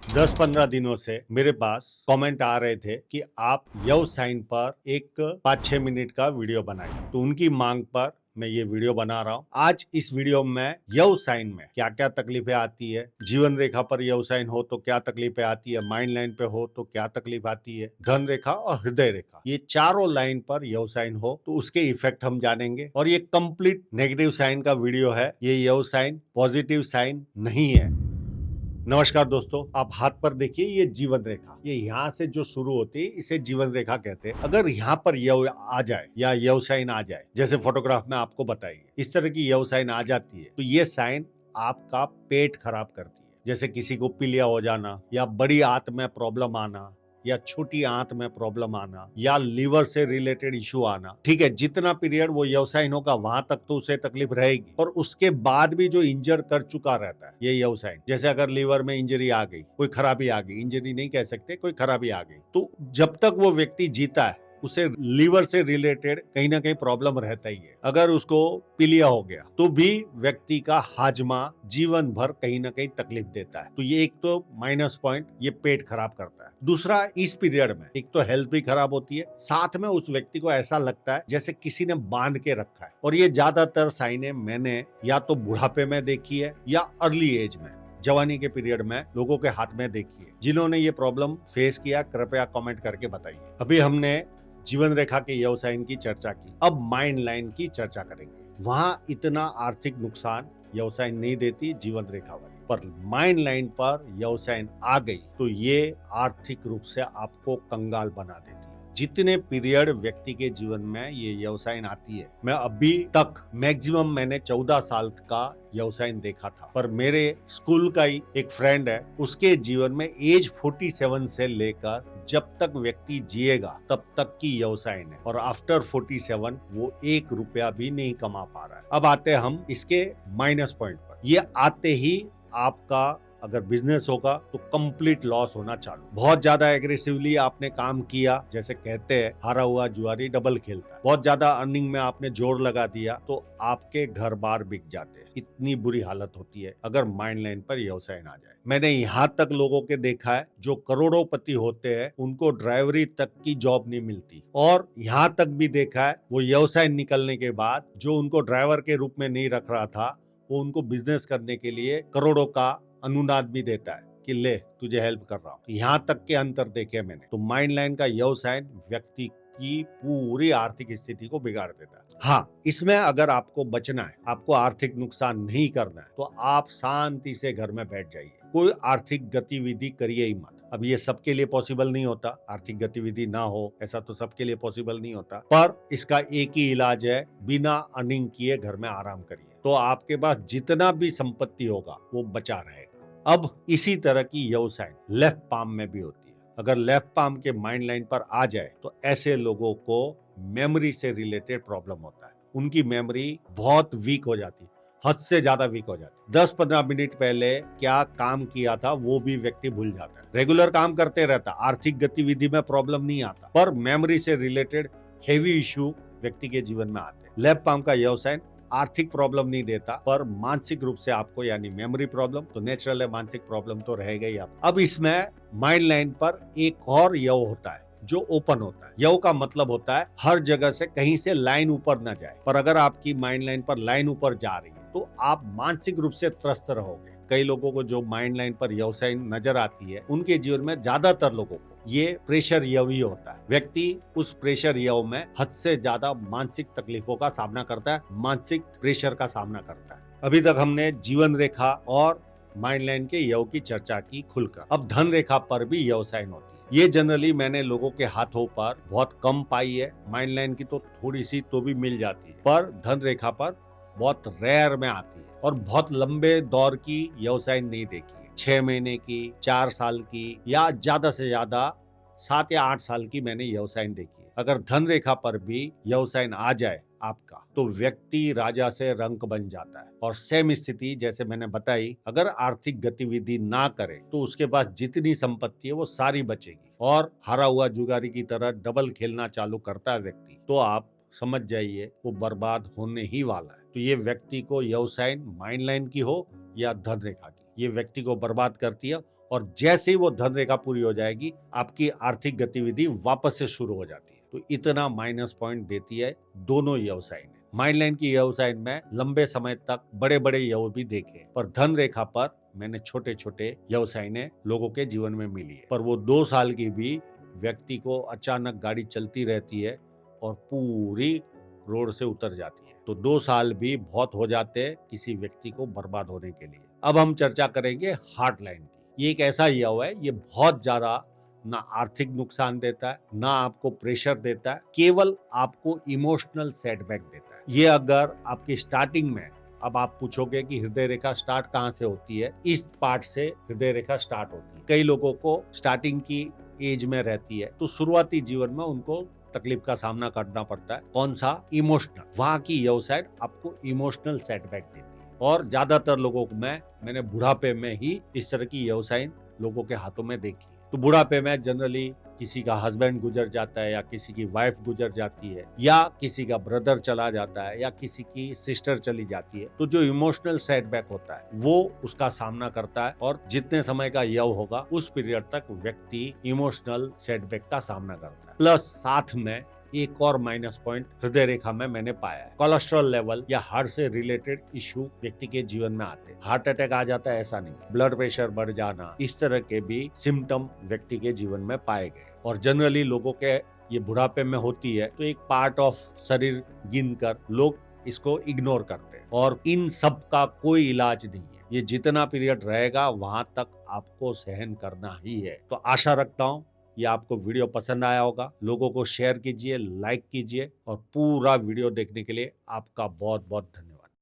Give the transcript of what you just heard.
10-15 दिनों से मेरे पास कमेंट आ रहे थे कि आप यव साइन पर एक 5-6 मिनट का वीडियो बनाइए। तो उनकी मांग पर मैं ये वीडियो बना रहा हूँ। आज इस वीडियो में यव साइन में क्या क्या तकलीफें आती है, जीवन रेखा पर यव साइन हो तो क्या तकलीफें आती है, माइंड लाइन पे हो तो क्या तकलीफ आती है, धन रेखा और हृदय रेखा, ये चारों लाइन पर यव साइन हो तो उसके इफेक्ट हम जानेंगे। और ये कंप्लीट नेगेटिव साइन का वीडियो है, ये यव साइन पॉजिटिव साइन नहीं है। नमस्कार दोस्तों, आप हाथ पर देखिए, ये जीवन रेखा, ये यहाँ से जो शुरू होती है इसे जीवन रेखा कहते हैं। अगर यहाँ पर यव आ जाए या यव साइन आ जाए, जैसे फोटोग्राफ में आपको बताइए इस तरह की यव साइन आ जाती है, तो ये साइन आपका पेट खराब करती है। जैसे किसी को पीलिया हो जाना, या बड़ी आंत में प्रॉब्लम आना, या छोटी आंत में प्रॉब्लम आना, या लीवर से रिलेटेड इशू आना। ठीक है, जितना पीरियड वो यवसाइन होगा वहां तक तो उसे तकलीफ रहेगी, और उसके बाद भी जो इंजर कर चुका रहता है ये यवसाइन, जैसे अगर लीवर में इंजरी आ गई, कोई खराबी आ गई, इंजरी नहीं कह सकते, कोई खराबी आ गई, तो जब तक वो व्यक्ति जीता है उसे लीवर से रिलेटेड कहीं ना कहीं प्रॉब्लम रहता ही है। अगर उसको पीलिया हो गया तो भी व्यक्ति का हाजमा जीवन भर कहीं ना कहीं तकलीफ देता है। तो ये एक तो माइनस पॉइंट, ये पेट खराब करता है। दूसरा, इस पीरियड में एक तो हेल्थ भी खराब होती है, साथ में उस व्यक्ति को ऐसा लगता है जैसे किसी ने बांध के रखा है। और ये ज्यादातर साइनें मैंने या तो बुढ़ापे में देखी है या अर्ली एज में, जवानी के पीरियड में लोगों के हाथ में देखी है। जिन्होंने ये प्रॉब्लम फेस किया कृपया कमेंट करके बताइए। अभी हमने जीवन रेखा के यव साइन की चर्चा की, अब माइंड लाइन की चर्चा करेंगे। वहां इतना आर्थिक नुकसान यव साइन नहीं देती जीवन रेखा वाली, पर माइंड लाइन पर यव साइन आ गई तो ये आर्थिक रूप से आपको कंगाल बना देती है। जितने पीरियड व्यक्ति के जीवन में ये यवसाइन आती है, मैं अभी तक मैक्सिमम मैंने 14 साल का यवसाइन देखा था, पर मेरे स्कूल का ही एक फ्रेंड है, उसके जीवन में एज 47 से लेकर जब तक व्यक्ति जिएगा तब तक की यवसाइन है, और आफ्टर 47 वो 1 रुपया भी नहीं कमा पा रहा है। अब आते हैं हम इसके माइनस पॉइंट पर। ये आते ही आपका अगर बिजनेस होगा तो कंप्लीट लॉस होना चालू। बहुत ज्यादा एग्रेसिवली आपने काम किया, जैसे कहते हैं हारा हुआ जुआरी डबल खेलता है, बहुत ज्यादा अर्निंग में आपने जोर लगा दिया तो आपके घर बार बिक जाते हैं। इतनी बुरी हालत होती है अगर माइंड लाइन पर यवसाइन आ जाए। मैंने यहाँ तक लोगों के देखा है जो करोड़ोंपति होते हैं उनको ड्राइवरी तक की जॉब नहीं मिलती, और यहाँ तक भी देखा है वो यवसाइन निकलने के बाद जो उनको ड्राइवर के रूप में नहीं रख रहा था वो उनको बिजनेस करने के लिए करोड़ों का अनुदान भी देता है कि ले तुझे हेल्प कर रहा हूं। तो यहाँ तक के अंतर देखे मैंने। तो माइंड लाइन का यव साइन व्यक्ति की पूरी आर्थिक स्थिति को बिगाड़ देता है। हाँ, इसमें अगर आपको बचना है, आपको आर्थिक नुकसान नहीं करना है, तो आप शांति से घर में बैठ जाइए, कोई आर्थिक गतिविधि करिए ही मत। अब ये सबके लिए पॉसिबल नहीं होता, आर्थिक गतिविधि ना हो ऐसा तो सबके लिए पॉसिबल नहीं होता, पर इसका एक ही इलाज है, बिना अर्निंग किए घर में आराम करिए, तो आपके पास जितना भी संपत्ति होगा वो बचा रहेगा। अब इसी तरह की यव साइन लेफ्ट पाम में भी होती है। अगर लेफ्ट पाम के माइंड लाइन पर आ जाए तो ऐसे लोगों को मेमोरी से रिलेटेड प्रॉब्लम होता है, उनकी मेमोरी बहुत वीक हो जाती है, हद से ज्यादा वीक हो जाती है। 10-15 मिनट पहले क्या काम किया था वो भी व्यक्ति भूल जाता है। रेगुलर काम करते रहता, आर्थिक गतिविधि में प्रॉब्लम नहीं आता, पर मेमोरी से रिलेटेड हेवी इश्यू व्यक्ति के जीवन में आते हैं। लेफ्ट पाम का यव साइन आर्थिक प्रॉब्लम नहीं देता, पर मानसिक रूप से आपको, यानी मेमोरी प्रॉब्लम तो नेचुरल है, मानसिक प्रॉब्लम तो रहेगा ही आप। अब इसमें माइंड लाइन पर एक और यव होता है जो ओपन होता है। यव का मतलब होता है हर जगह से कहीं से लाइन ऊपर ना जाए, पर अगर आपकी माइंड लाइन पर लाइन ऊपर जा रही है तो आप मानसिक रूप से त्रस्त रहोगे। कई लोगों को जो माइंड लाइन पर यव साइन नजर आती है उनके जीवन में ज्यादातर लोगों को ये प्रेशर यव ही होता है। व्यक्ति उस प्रेशर यव में हद से ज्यादा मानसिक तकलीफों का सामना करता है, मानसिक प्रेशर का सामना करता है। अभी तक हमने जीवन रेखा और माइंड लाइन के यव की चर्चा की खुलकर। अब धन रेखा पर भी यव साइन होती है। ये जनरली मैंने लोगों के हाथों पर बहुत कम पाई है, माइंड लाइन की तो थोड़ी सी तो भी मिल जाती है, पर धन रेखा पर बहुत रेयर में आती है, और बहुत लंबे दौर की यव साइन नहीं देखी है। 6 महीने की, 4 साल की, या ज्यादा से ज्यादा 7 या 8 साल की मैंने यव साइन देखी है। अगर धन रेखा पर भी यव साइन आ जाए आपका तो व्यक्ति राजा से रंक बन जाता है। और सेम स्थिति जैसे मैंने बताई, अगर आर्थिक गतिविधि ना करे तो उसके पास जितनी संपत्ति है वो सारी बचेगी, और हारा हुआ जुगारी की तरह डबल खेलना चालू करता है व्यक्ति, तो आप समझ जाइए वो बर्बाद होने ही वाला है। तो ये व्यक्ति को यव साइन माइंड लाइन की हो या धन रेखा की, ये व्यक्ति को बर्बाद करती है और जैसे ही वो धन रेखा पूरी हो जाएगी आपकी आर्थिक गतिविधि वापस से शुरू हो जाती है। तो इतना माइनस पॉइंट देती है दोनों यव साइन। माइंड लाइन की यव साइन में लंबे समय तक बड़े बड़े यव भी देखे, पर धन रेखा पर मैंने छोटे छोटे यव साइनें लोगों के जीवन में मिली है। पर वो 2 साल की भी व्यक्ति को अचानक गाड़ी चलती रहती है और पूरी रोड से उतर जाती है। तो 2 साल भी बहुत हो जाते हैं किसी व्यक्ति को बर्बाद होने के लिए। अब हम चर्चा करेंगे हार्ट लाइन की। ये एक ऐसा यव है, ये बहुत ज्यादा ना आर्थिक नुकसान देता है, ना आपको प्रेशर देता है, केवल आपको इमोशनल सेटबैक देता है। ये अगर आपकी स्टार्टिंग में, अब आप पूछोगे कि हृदय रेखा स्टार्ट कहाँ से होती है, इस पार्ट से हृदय रेखा स्टार्ट होती है। कई लोगों को स्टार्टिंग की एज में रहती है, तो शुरुआती जीवन में उनको तकलीफ का सामना करना पड़ता है। कौन सा? इमोशनल। वहां की यव साइड आपको इमोशनल सेटबैक देती है। और ज्यादातर लोगों को मैंने बुढ़ापे में ही इस तरह की यव साइन लोगों के हाथों में देखी। तो बुढ़ापे में जनरली किसी का हस्बैंड गुजर जाता है, या किसी की वाइफ गुजर जाती है, या किसी का ब्रदर चला जाता है, या किसी की सिस्टर चली जाती है। तो जो इमोशनल सेटबैक होता है वो उसका सामना करता है, और जितने समय का यव होगा उस पीरियड तक व्यक्ति इमोशनल सेटबैक का सामना करता है। प्लस साथ में एक और माइनस पॉइंट हृदय रेखा में मैंने पाया है, कोलेस्ट्रॉल लेवल या हार्ट से रिलेटेड इश्यू व्यक्ति के जीवन में आते हैं। हार्ट अटैक आ जाता है ऐसा नहीं, ब्लड प्रेशर बढ़ जाना, इस तरह के भी सिम्टम व्यक्ति के जीवन में पाए गए। और जनरली लोगों के ये बुढ़ापे में होती है, तो एक पार्ट ऑफ शरीर गिनकर लोग इसको इग्नोर करते हैं, और इन सब का कोई इलाज नहीं है। ये जितना पीरियड रहेगा वहां तक आपको सहन करना ही है। तो आशा रखता हूँ ये आपको वीडियो पसंद आया होगा। लोगों को शेयर कीजिए, लाइक कीजिए, और पूरा वीडियो देखने के लिए आपका बहुत बहुत धन्यवाद।